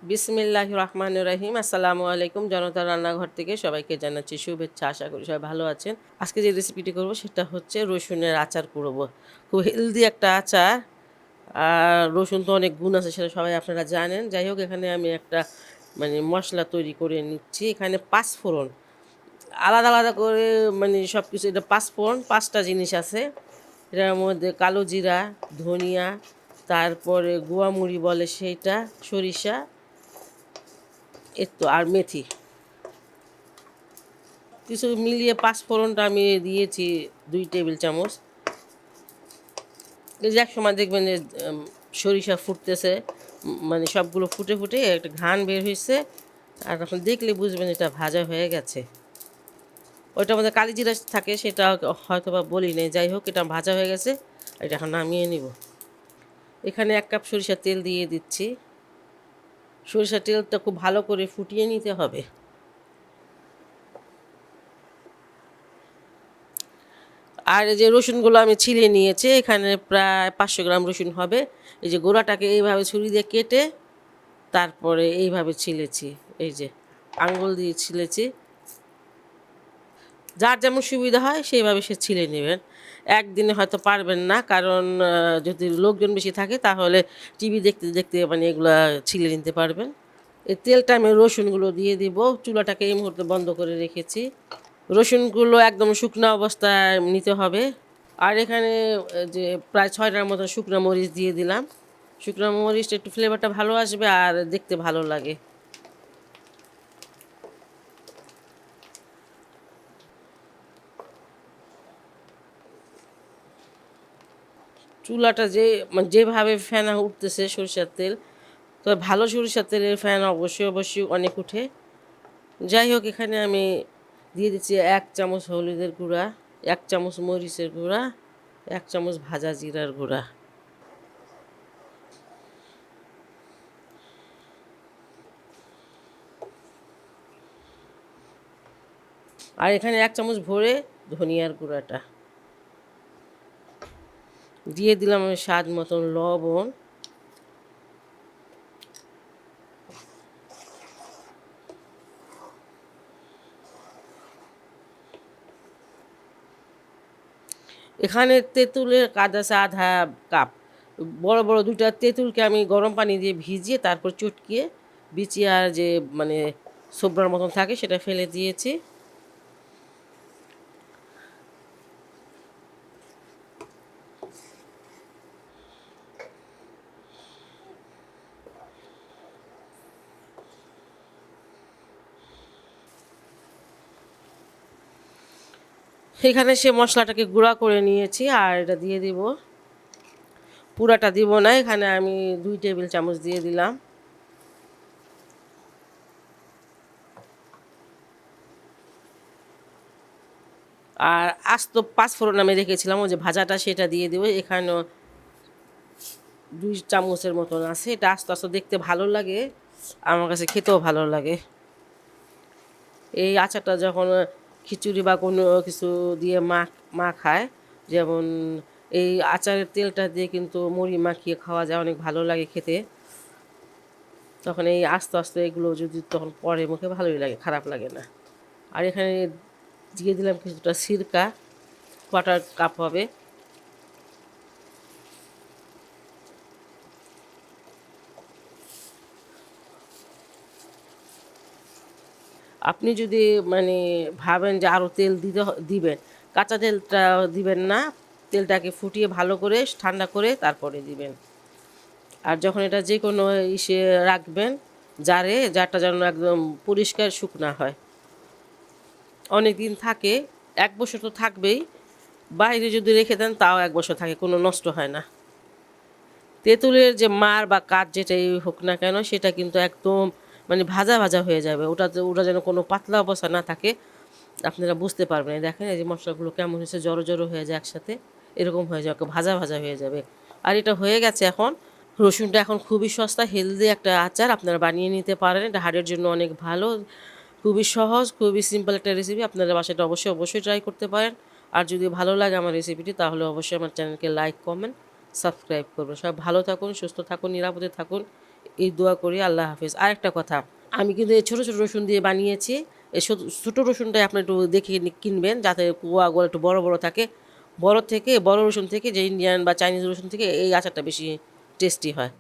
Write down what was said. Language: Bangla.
বিসমিল্লাহির রহমানির রহিম। আসসালামু আলাইকুম। জনতার রান্নাঘর থেকে সবাইকে জানাচ্ছি শুভেচ্ছা। আশা করি সবাই ভালো আছেন। আজকে যে রেসিপিটি করব সেটা হচ্ছে রসুনের আচার করব। খুব হেলদি একটা আচার। আর রসুন তো অনেক গুণ আছে, সেটা সবাই আপনারা জানেন। যাই হোক, এখানে আমি একটা মশলা তৈরি করে নিচ্ছি। এখানে ৫ ফোড়ন আলাদা আলাদা করে সব কিছু, এটা ৫ ফোড়ন ৫টা জিনিস আছে। এটার মধ্যে কালো জিরা, ধনিয়া, তারপরে গুয়ামুড়ি বলে সেইটা, সরিষা, এতো আর মেথি, কিছু মিলিয়ে ৫ ফোড়নটা আমি দিয়েছি ২ টেবিল চামচ। এই যে এক সময় দেখবেন যে সরিষা ফুটতেছে, সবগুলো ফুটে ফুটে একটা ঘ্রাণ বের হয়েছে, আর তখন দেখলে বুঝবেন এটা ভাজা হয়ে গেছে। ওইটার মধ্যে কালি জিরা থাকে, সেটা হয়তো বা বলি নেই। যাই হোক, এটা ভাজা হয়ে গেছে, এটা এখন নামিয়ে নিব। এখানে ১ কাপ সরিষার তেল দিয়ে দিচ্ছি। সরিষার তেলটা খুব ভালো করে ফুটিয়ে নিতে হবে। আর এই যে রসুনগুলো আমি ছিলে নিয়েছি, এখানে প্রায় ৫০০ গ্রাম রসুন হবে। এই যে গোড়াটাকে এইভাবে ছুরি দিয়ে কেটে তারপরে এইভাবে ছিলেছি, এই যে আঙ্গুল দিয়ে ছিলেছি। যার যেমন সুবিধা হয় সেইভাবে সে ছিলে নেবেন। একদিনে হয়তো পারবেন না, কারণ যদি লোকজন বেশি থাকে তাহলে টিভি দেখতে দেখতে এগুলা ছিলে নিতে পারবেন। এই তেলটা আমি রসুনগুলো দিয়ে দিব। চুলাটাকে এই মুহূর্তে বন্ধ করে রেখেছি। রসুনগুলো একদম শুকনো অবস্থায় নিতে হবে। আর এখানে যে প্রায় ৬টার মতো শুকনো মরিচ দিয়ে দিলাম। শুকনো মরিচটা একটু ফ্লেভারটা ভালো আসবে আর দেখতে ভালো লাগে। চুলাটা যেভাবে ফেনা উঠতেছে সরিষার তেল, তবে ভালো সরিষার তেলের ফ্যান অবশ্যই অবশ্যই অনেক উঠে। যাই হোক, এখানে আমি দিয়ে দিচ্ছি ১ চামচ হলুদের গুঁড়া, ১ চামচ মরিচের গুঁড়া, ১ চামচ ভাজা জিরার গুঁড়া, আর এখানে ১ চামচ ভরে ধনিয়ার গুঁড়াটা দিয়ে দিলাম। আমি স্বাদ মতন লবণ। এখানে তেঁতুলের কাজ আছে আধা কাপ। বড় বড় ২টা তেঁতুলকে আমি গরম পানি দিয়ে ভিজিয়ে তারপর চটকিয়ে বিচি আর যে মানে ছোবড়ার মতন থাকে সেটা ফেলে দিয়েছি। এখানে সে মশলাটাকে গুঁড়া করে নিয়েছি, আর এটা দিয়ে দিব। পুরাটা দিব না, এখানে আমি ২ টেবিল চামচ দিয়ে দিলাম। আর আস্ত ৫ ফোড়ন আমি রেখেছিলাম, ওই যে ভাজাটা, সেটা দিয়ে দিব। এখানেও ২ চামচের মতন আছে। এটা আস্তে আস্তে দেখতে ভালো লাগে, আমার কাছে খেতেও ভালো লাগে। এই আচারটা যখন খিচুড়ি বা কোনো কিছু দিয়ে খায়, যেমন এই আচারের তেলটা দিয়ে কিন্তু মুড়ি মাখিয়ে খাওয়া যায়, অনেক ভালো লাগে খেতে। তখন এই আস্তে আস্তে এগুলো যদি তখন পরে মুখে ভালোই লাগে, খারাপ লাগে না। আর এখানে দিয়ে দিলাম কিছুটা সিরকা, 1/4 কাপ হবে। আপনি যদি মানে ভাবেন যে আরও তেল দিবেন, কাঁচা তেলটা দিবেন না। তেলটাকে ফুটিয়ে ভালো করে ঠান্ডা করে তারপরে দিবেন। আর যখন এটা যে কোনো ইসে রাখবেন, জারটা যেন একদম পরিষ্কার শুকনা হয়, অনেক দিন থাকে। ১ বছর তো থাকবেই। বাইরে যদি রেখে দেন তাও ১ বছর থাকে, কোনো নষ্ট হয় না। তেঁতুলের যে মার বা কাঠ যেটাই হোক না কেন, সেটা কিন্তু একদম ভাজা ভাজা হয়ে যাবে। ওটা যেন কোনো পাতলা অবস্থা না থাকে, আপনারা বুঝতে পারবেন। দেখেন এই যে মশলাগুলো কেমন হয়েছে, জড়ো জড়ো হয়ে যায় একসাথে, এরকম হয়ে যাবে, ভাজা ভাজা হয়ে যাবে। আর এটা হয়ে গেছে এখন। রসুনটা এখন খুবই সস্তা, হেলদি একটা আচার, আপনারা বানিয়ে নিতে পারেন। এটা হাড়ের জন্য অনেক ভালো। খুবই সহজ, খুবই সিম্পল একটা রেসিপি। আপনারা বাসাটা অবশ্যই অবশ্যই ট্রাই করতে পারেন। আর যদি ভালো লাগে আমার রেসিপিটি, তাহলে অবশ্যই আমার চ্যানেলকে লাইক, কমেন্ট, সাবস্ক্রাইব করবেন। সবাই ভালো থাকুন, সুস্থ থাকুন, নিরাপদে থাকুন। এই দোয়া করি। আল্লাহ হাফেজ। আরেকটা কথা, আমি কিন্তু এই ছোটো ছোটো রসুন দিয়ে বানিয়েছি। এই ছোটো রসুনটাই আপনি একটু দেখে কিনবেন, যাতে কোয়াগুলো একটু বড় বড় থাকে। বড় রসুন থেকে, যে ইন্ডিয়ান বা চাইনিজ রসুন থেকে এই আচারটা বেশি টেস্টি হয়।